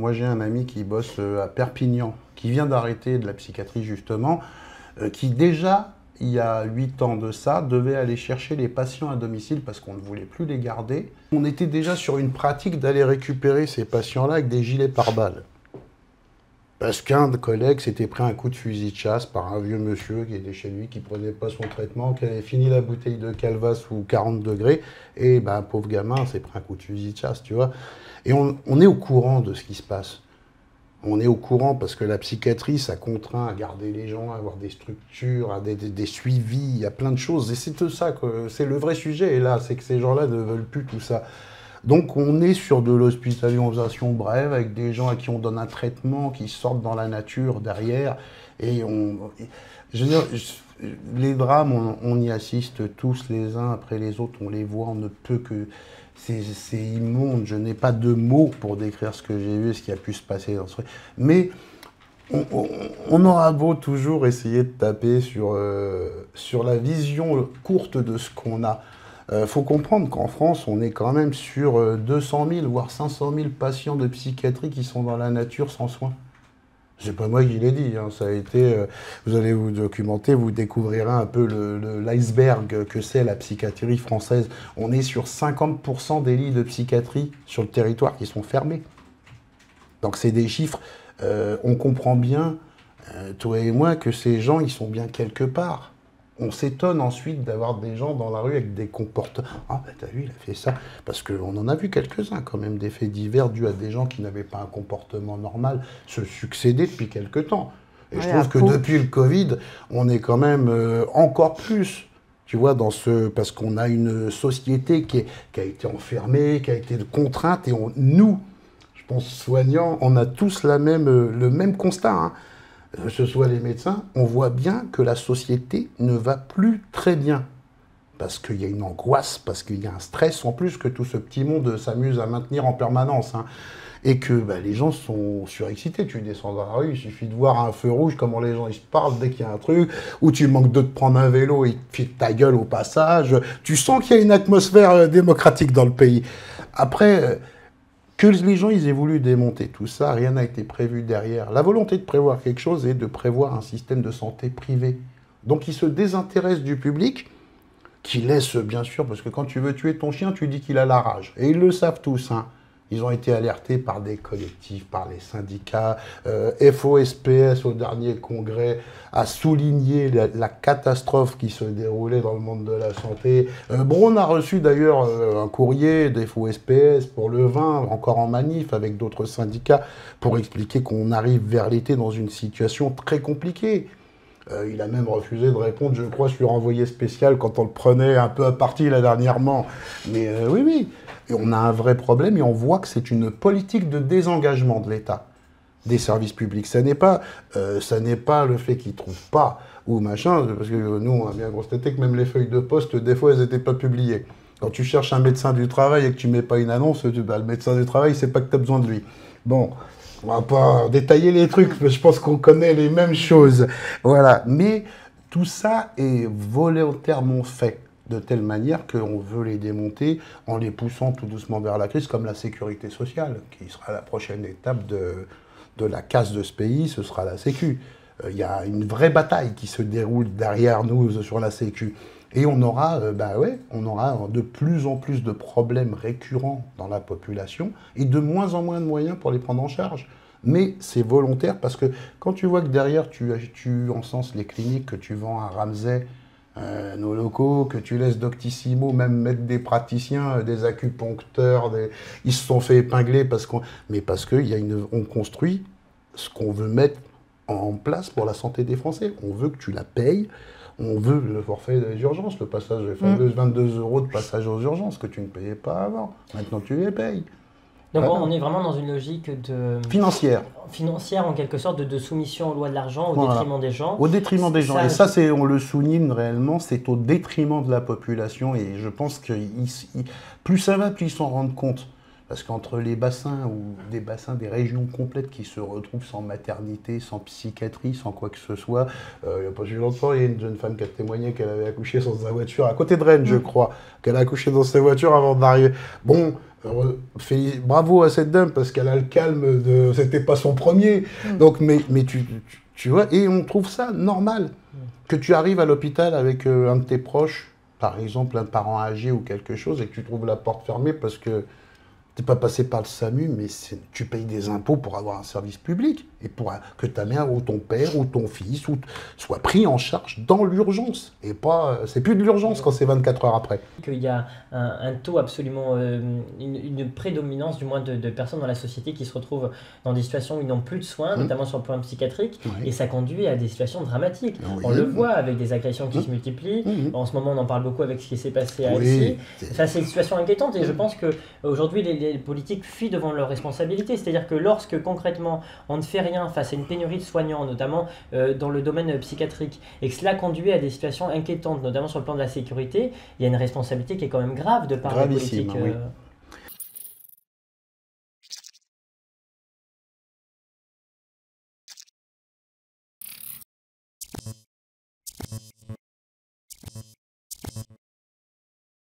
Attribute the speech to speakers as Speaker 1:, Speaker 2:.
Speaker 1: moi j'ai un ami qui bosse à Perpignan, qui vient d'arrêter de la psychiatrie justement, qui déjà, il y a 8 ans de ça, devait aller chercher les patients à domicile parce qu'on ne voulait plus les garder. On était déjà sur une pratique d'aller récupérer ces patients-là avec des gilets pare-balles. Parce qu'un collègue s'était pris un coup de fusil de chasse par un vieux monsieur qui était chez lui, qui prenait pas son traitement, qui avait fini la bouteille de Calva sous 40 degrés, et ben, un pauvre gamin s'est pris un coup de fusil de chasse, tu vois. Et on est au courant de ce qui se passe. On est au courant parce que la psychiatrie, ça contraint à garder les gens, à avoir des structures, à des suivis, il y a plein de choses. Et c'est tout ça, c'est le vrai sujet, et là, c'est que ces gens-là ne veulent plus tout ça. Donc on est sur de l'hospitalisation brève, avec des gens à qui on donne un traitement, qui sortent dans la nature derrière. Et je veux dire, les drames, on y assiste tous les uns après les autres, on les voit, on ne peut que... C'est immonde, je n'ai pas de mots pour décrire ce que j'ai vu, ce qui a pu se passer dans ce truc. Mais on aura beau toujours essayer de taper sur la vision courte de ce qu'on a. Faut comprendre qu'en France, on est quand même sur 200 000, voire 500 000 patients de psychiatrie qui sont dans la nature sans soins. C'est pas moi qui l'ai dit, hein, ça a été... vous allez vous documenter, vous découvrirez un peu l'iceberg que c'est la psychiatrie française. On est sur 50% des lits de psychiatrie sur le territoire qui sont fermés. Donc c'est des chiffres, on comprend bien, toi et moi, que ces gens, ils sont bien quelque part. On s'étonne ensuite d'avoir des gens dans la rue avec des comportements. Ah, ben t'as vu, il a fait ça. Parce qu'on en a vu quelques-uns, quand même, des faits divers dus à des gens qui n'avaient pas un comportement normal se succéder depuis quelque temps. Et je trouve que depuis le Covid, on est quand même encore plus, tu vois, dans ce. Parce qu'on a une société qui a été enfermée, qui a été contrainte, et nous, je pense, soignants, on a tous le même constat, hein. Que ce soit les médecins, on voit bien que la société ne va plus très bien. Parce qu'il y a une angoisse, parce qu'il y a un stress, en plus que tout ce petit monde s'amuse à maintenir en permanence, hein. Et que les gens sont surexcités. Tu descends dans la rue, il suffit de voir un feu rouge, comment les gens ils se parlent dès qu'il y a un truc, ou tu manques de te prendre un vélo et ils te filent ta gueule au passage. Tu sens qu'il y a une atmosphère démocratique dans le pays. Après... que les gens ils aient voulu démonter tout ça, rien n'a été prévu derrière. La volonté de prévoir quelque chose est de prévoir un système de santé privé. Donc ils se désintéressent du public, qui laisse bien sûr, parce que quand tu veux tuer ton chien, tu dis qu'il a la rage. Et ils le savent tous, hein. Ils ont été alertés par des collectifs, par les syndicats. FOSPS, au dernier congrès, a souligné la catastrophe qui se déroulait dans le monde de la santé. Braun a reçu d'ailleurs un courrier des FOSPS pour le vin, encore en manif avec d'autres syndicats, pour expliquer qu'on arrive vers l'été dans une situation très compliquée. Il a même refusé de répondre, je crois, sur envoyé spécial quand on le prenait un peu à partie là dernièrement. Mais oui, oui. Et on a un vrai problème et on voit que c'est une politique de désengagement de l'État, des services publics. Ça n'est pas le fait qu'ils ne trouvent pas ou machin, parce que nous, on a bien constaté que même les feuilles de poste, des fois, elles n'étaient pas publiées. Quand tu cherches un médecin du travail et que tu ne mets pas une annonce, le médecin du travail, c'est pas que tu as besoin de lui. Bon, on va pas détailler les trucs, mais je pense qu'on connaît les mêmes choses. Voilà. Mais tout ça est volontairement fait de telle manière qu'on veut les démonter en les poussant tout doucement vers la crise, comme la sécurité sociale, qui sera la prochaine étape de la casse de ce pays, ce sera la Sécu. Il y a une vraie bataille qui se déroule derrière nous sur la Sécu. Et on aura de plus en plus de problèmes récurrents dans la population et de moins en moins de moyens pour les prendre en charge. Mais c'est volontaire parce que quand tu vois que derrière tu encenses les cliniques que tu vends à Ramsay, nos locaux, que tu laisses Doctissimo même mettre des praticiens, des acupuncteurs, ils se sont fait épingler parce qu'on construit ce qu'on veut mettre en place pour la santé des Français. On veut que tu la payes, on veut le forfait des urgences, le passage, les fameux 22 € de passage aux urgences que tu ne payais pas avant. Maintenant tu les payes.
Speaker 2: Donc on est vraiment dans une logique financière en quelque sorte, de soumission aux lois de l'argent au détriment des gens.
Speaker 1: Au détriment des gens. Et ça, on le souligne réellement, c'est au détriment de la population. Et je pense que plus ça va, plus ils s'en rendent compte. Parce qu'entre les bassins ou des bassins des régions complètes qui se retrouvent sans maternité, sans psychiatrie, sans quoi que ce soit, il n'y a pas si longtemps, il y a une jeune femme qui a témoigné qu'elle avait accouché dans sa voiture, à côté de Rennes, je crois, qu'elle a accouché dans sa voiture avant d'arriver. Bon, bravo à cette dame, parce qu'elle a le calme de... C'était pas son premier. Donc, mais tu vois, et on trouve ça normal. Que tu arrives à l'hôpital avec un de tes proches, par exemple un parent âgé ou quelque chose, et que tu trouves la porte fermée parce que tu n'es pas passé par le SAMU, mais tu payes des impôts pour avoir un service public et pour que ta mère ou ton père ou ton fils soit pris en charge dans l'urgence. Et pas, c'est plus de l'urgence quand c'est 24 heures après.
Speaker 2: Qu'il y a un taux absolument, une prédominance du moins de personnes dans la société qui se retrouvent dans des situations où ils n'ont plus de soins, notamment sur le plan psychiatrique, et ça conduit à des situations dramatiques. On le voit avec des agressions qui se multiplient. En ce moment, on en parle beaucoup avec ce qui s'est passé à Annecy. Enfin, c'est une situation inquiétante et je pense qu'aujourd'hui, les politiques fuient devant leurs responsabilités. C'est-à-dire que lorsque concrètement on ne fait rien face à une pénurie de soignants, notamment dans le domaine psychiatrique, et que cela conduit à des situations inquiétantes, notamment sur le plan de la sécurité, il y a une responsabilité qui est quand même grave de part des politiques.